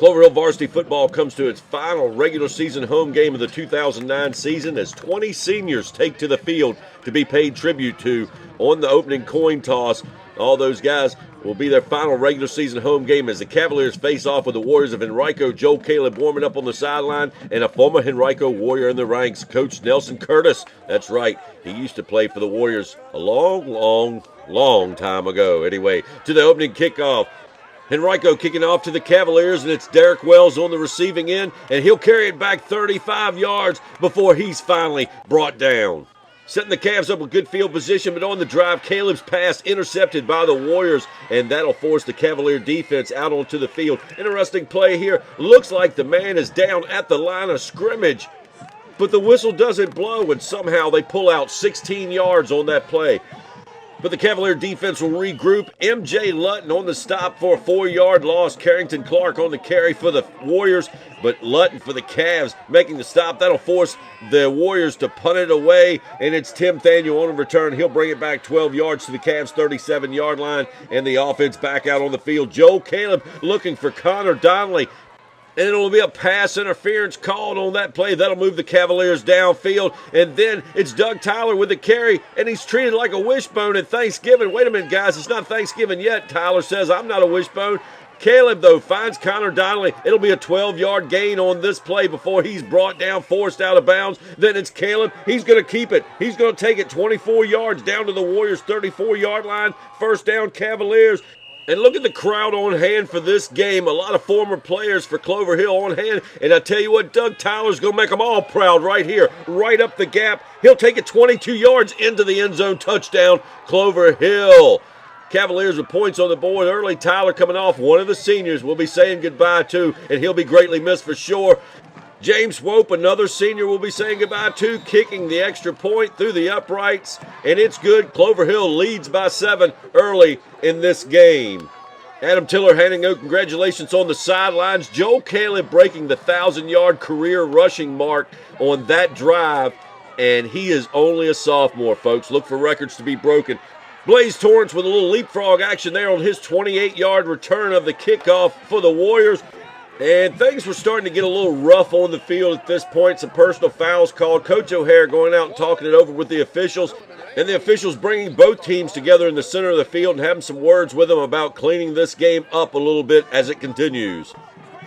Clover Hill Varsity football comes to its final regular season home game of the 2009 season as 20 seniors take to the field to be paid tribute to on the opening coin toss. All those guys will be their final regular season home game as the Cavaliers face off with the Warriors of Henrico. Joe Caleb warming up on the sideline, and a former Henrico Warrior in the ranks, Coach Nelson Curtis. That's right, he used to play for the Warriors a long time ago. Anyway, to the opening kickoff. Henrico kicking off to the Cavaliers, and it's Derek Wells on the receiving end, and he'll carry it back 35 yards before he's finally brought down. Setting the Cavs up with good field position, but on the drive, Caleb's pass intercepted by the Warriors, and that'll force the Cavalier defense out onto the field. Interesting play here. Looks like the man is down at the line of scrimmage, but the whistle doesn't blow, and somehow they pull out 16 yards on that play. But the Cavalier defense will regroup. M.J. Lutton on the stop for a 4-yard loss. Carrington Clark on the carry for the Warriors, but Lutton for the Cavs making the stop. That'll force the Warriors to punt it away, and it's Tim Thaniel on the return. He'll bring it back 12 yards to the Cavs' 37-yard line, and the offense back out on the field. Joe Caleb looking for Connor Donnelly. And it'll be a pass interference called on that play. That'll move the Cavaliers downfield. And then it's Doug Tyler with the carry, and he's treated like a wishbone at Thanksgiving. Wait a minute, guys. It's not Thanksgiving yet. Tyler says, I'm not a wishbone. Caleb, though, finds Connor Donnelly. It'll be a 12-yard gain on this play before he's brought down, forced out of bounds. Then it's Caleb. He's going to keep it. He's going to take it 24 yards down to the Warriors' 34-yard line. First down, Cavaliers. And look at the crowd on hand for this game. A lot of former players for Clover Hill on hand. And I tell you what, Doug Tyler's going to make them all proud right here, right up the gap. He'll take it 22 yards into the end zone. Touchdown, Clover Hill. Cavaliers with points on the board early. Tyler coming off, one of the seniors we'll be saying goodbye to, and he'll be greatly missed for sure. James Swope, another senior, will be saying goodbye to, kicking the extra point through the uprights, and it's good. Clover Hill leads by 7 early in this game. Adam Tiller handing out congratulations on the sidelines. Joe Caleb breaking the 1,000-yard career rushing mark on that drive, and he is only a sophomore, folks. Look for records to be broken. Blaze Torrance with a little leapfrog action there on his 28-yard return of the kickoff for the Warriors. And things were starting to get a little rough on the field at this point. Some personal fouls called. Coach O'Hare going out and talking it over with the officials. And the officials bringing both teams together in the center of the field and having some words with them about cleaning this game up a little bit as it continues.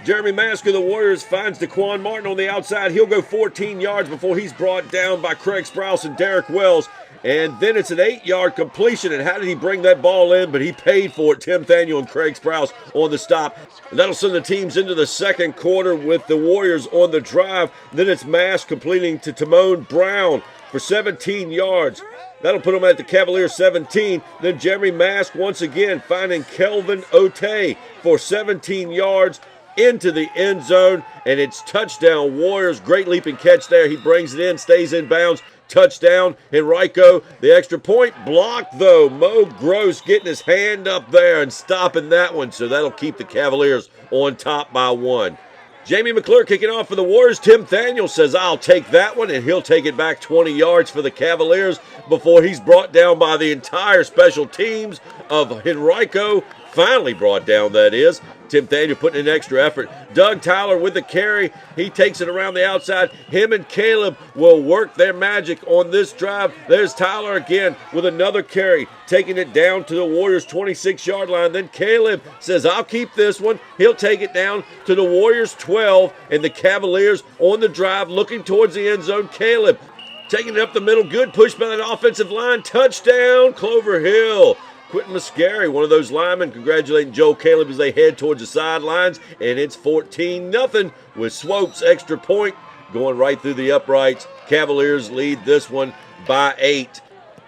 Jeremy Mask of the Warriors finds DeQuan Martin on the outside. He'll go 14 yards before he's brought down by Craig Sprouse and Derek Wells. And then it's an 8-yard completion. And how did he bring that ball in? But he paid for it. Tim Thaniel and Craig Sprouse on the stop. And that'll send the teams into the second quarter with the Warriors on the drive. Then it's Mask completing to Timone Brown for 17 yards. That'll put them at the Cavaliers 17. Then Jeremy Mask once again finding Kelvin Otey for 17 yards into the end zone. And it's touchdown Warriors. Great leaping catch there. He brings it in, stays in bounds. Touchdown, Henrico. The extra point blocked, though. Mo Gross getting his hand up there and stopping that one. So that'll keep the Cavaliers on top by 1. Jamie McClure kicking off for the Warriors. Tim Thaniel says, I'll take that one, and he'll take it back 20 yards for the Cavaliers before he's brought down by the entire special teams of Henrico. Finally brought down, that is. Tim Thaniel putting in extra effort. Doug Tyler with the carry. He takes it around the outside. Him and Caleb will work their magic on this drive. There's Tyler again with another carry, taking it down to the Warriors' 26-yard line. Then Caleb says, I'll keep this one. He'll take it down to the Warriors' 12, and the Cavaliers on the drive looking towards the end zone. Caleb taking it up the middle. Good push by that offensive line. Touchdown, Clover Hill. Quentin Mascari, one of those linemen, congratulating Joe Caleb as they head towards the sidelines. And it's 14-0 with Swope's extra point going right through the uprights. Cavaliers lead this one by 8.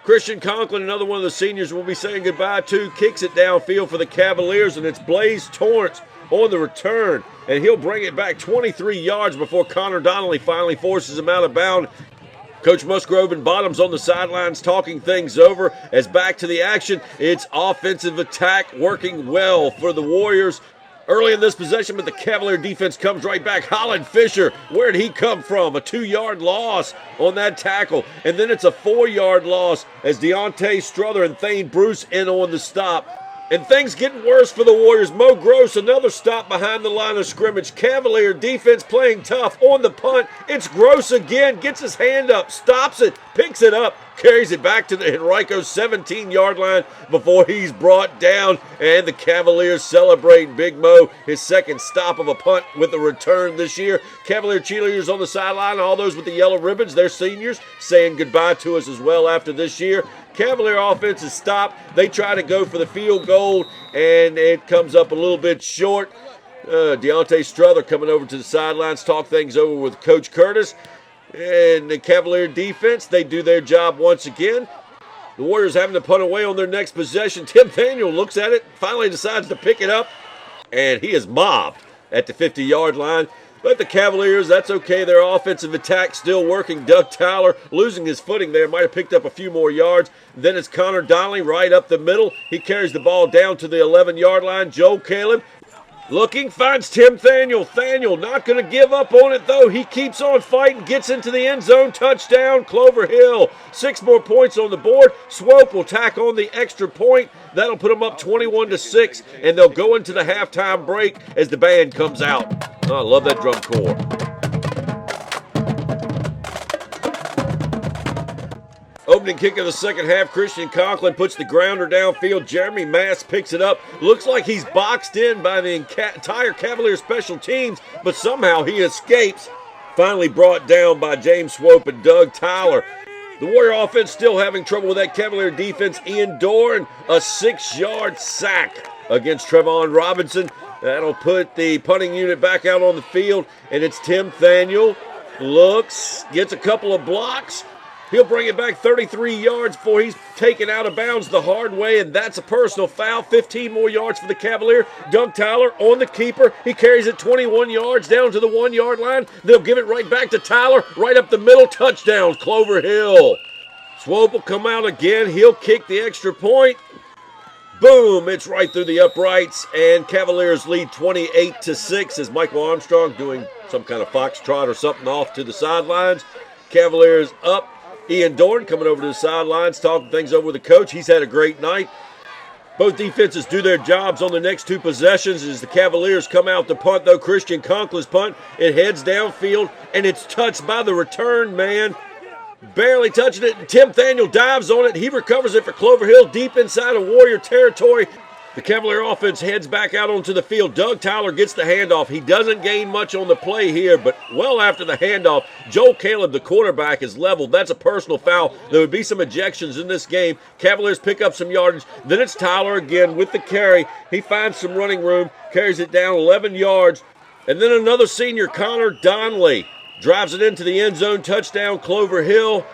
Christian Conklin, another one of the seniors we'll be saying goodbye to, kicks it downfield for the Cavaliers, and it's Blaze Torrance on the return. And he'll bring it back 23 yards before Connor Donnelly finally forces him out of bounds. Coach Musgrove and Bottoms on the sidelines talking things over as back to the action. It's offensive attack working well for the Warriors. Early in this possession, but the Cavalier defense comes right back. Holland Fisher, where did he come from? A 2-yard loss on that tackle. And then it's a 4-yard loss as Deontay Strother and Thane Bruce in on the stop. And things getting worse for the Warriors. Mo Gross, another stop behind the line of scrimmage. Cavalier defense playing tough on the punt. It's Gross again. Gets his hand up, stops it, picks it up, carries it back to the Henrico 17-yard line before he's brought down. And the Cavaliers celebrate Big Mo, his second stop of a punt with a return this year. Cavalier cheerleaders on the sideline, all those with the yellow ribbons, they're seniors, saying goodbye to us as well after this year. Cavalier offense is stopped. They try to go for the field goal, and it comes up a little bit short. Deontay Strother coming over to the sidelines, talk things over with Coach Curtis. And the Cavalier defense, they do their job once again. The Warriors having to punt away on their next possession. Tim Daniel looks at it, finally decides to pick it up, and he is mobbed at the 50-yard line. But the Cavaliers, that's okay. Their offensive attack still working. Doug Tyler losing his footing there. Might have picked up a few more yards. Then it's Connor Donnelly right up the middle. He carries the ball down to the 11-yard line. Joe Caleb looking, finds Tim Thaniel. Thaniel not going to give up on it, though. He keeps on fighting, gets into the end zone. Touchdown, Clover Hill. 6 more points on the board. Swope will tack on the extra point. That'll put them up 21-6, and they'll go into the halftime break as the band comes out. Oh, I love that drum corps. Opening kick of the second half, Christian Conklin puts the grounder downfield. Jeremy Mass picks it up. Looks like he's boxed in by the entire Cavalier special teams, but somehow he escapes. Finally brought down by James Swope and Doug Tyler. The Warrior offense still having trouble with that Cavalier defense. Ian Doran, a 6-yard sack against Trevon Robinson. That'll put the punting unit back out on the field, and it's Tim Thaniel. Looks, gets a couple of blocks. He'll bring it back 33 yards before he's taken out of bounds the hard way, and that's a personal foul. 15 more yards for the Cavalier. Doug Tyler on the keeper. He carries it 21 yards down to the 1-yard line. They'll give it right back to Tyler, right up the middle. Touchdown, Clover Hill. Swope will come out again. He'll kick the extra point. Boom, it's right through the uprights, and Cavaliers lead 28-6 as Michael Armstrong doing some kind of foxtrot or something off to the sidelines. Cavaliers up. Ian Dorn coming over to the sidelines, talking things over with the coach. He's had a great night. Both defenses do their jobs on the next 2 possessions as the Cavaliers come out to punt, though. Christian Conklin's punt, it heads downfield, and it's touched by the return man. Barely touching it. Tim Thaniel dives on it. He recovers it for Clover Hill deep inside of Warrior territory. The Cavalier offense heads back out onto the field. Doug Tyler gets the handoff. He doesn't gain much on the play here, but well after the handoff, Joel Caleb, the quarterback, is leveled. That's a personal foul. There would be some ejections in this game. Cavaliers pick up some yardage. Then it's Tyler again with the carry. He finds some running room, carries it down 11 yards. And then another senior, Connor Donnelly, drives it into the end zone. Touchdown, Clover Hill.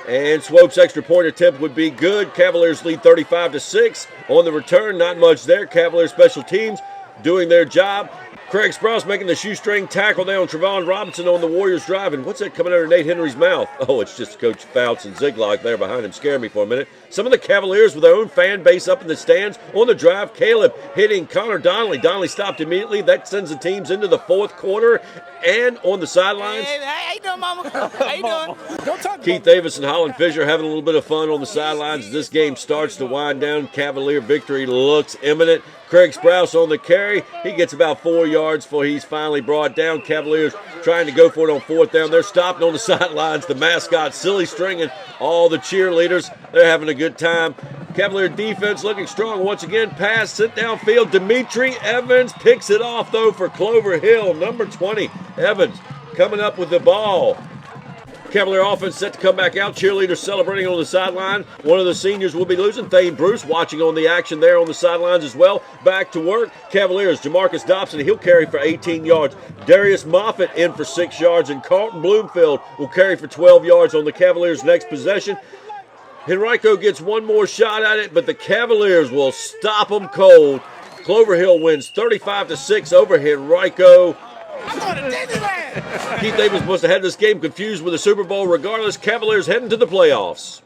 And Swope's extra point attempt would be good. Cavaliers lead 35-6. On the return, not much there. Cavaliers special teams doing their job. Craig Sprouse making the shoestring tackle there on Trevon Robinson on the Warriors drive. And what's that coming out of Nate Henry's mouth? Oh, it's just Coach Fouts and Ziglag there behind him. Scared me for a minute. Some of the Cavaliers with their own fan base up in the stands on the drive. Caleb hitting Connor Donnelly. Donnelly stopped immediately. That sends the teams into the 4th quarter. And on the sidelines, hey, how you doing, Mama? How you doing? Don't talk Keith Davis and Holland Fisher having a little bit of fun on the sidelines as this game starts to wind down. Cavalier victory looks imminent. Craig Sprouse on the carry. He gets about 4 yards before he's finally brought down. Cavaliers trying to go for it on 4th down. They're stopping on the sidelines. The mascot silly stringing all the cheerleaders. They're having a good time. Cavalier defense looking strong once again. Pass sent downfield. Dimitri Evans picks it off, though, for Clover Hill. Number 20, Evans coming up with the ball. Cavalier offense set to come back out. Cheerleaders celebrating on the sideline. One of the seniors will be losing. Thane Bruce watching on the action there on the sidelines as well. Back to work. Cavaliers, Jamarcus Dobson, he'll carry for 18 yards. Darius Moffitt in for 6 yards. And Carlton Bloomfield will carry for 12 yards on the Cavaliers' next possession. Henrico gets one more shot at it, but the Cavaliers will stop them cold. Clover Hill wins 35-6 over Henrico. I'm going to Disneyland. Keith Davis must have had this game confused with the Super Bowl. Regardless, Cavaliers heading to the playoffs.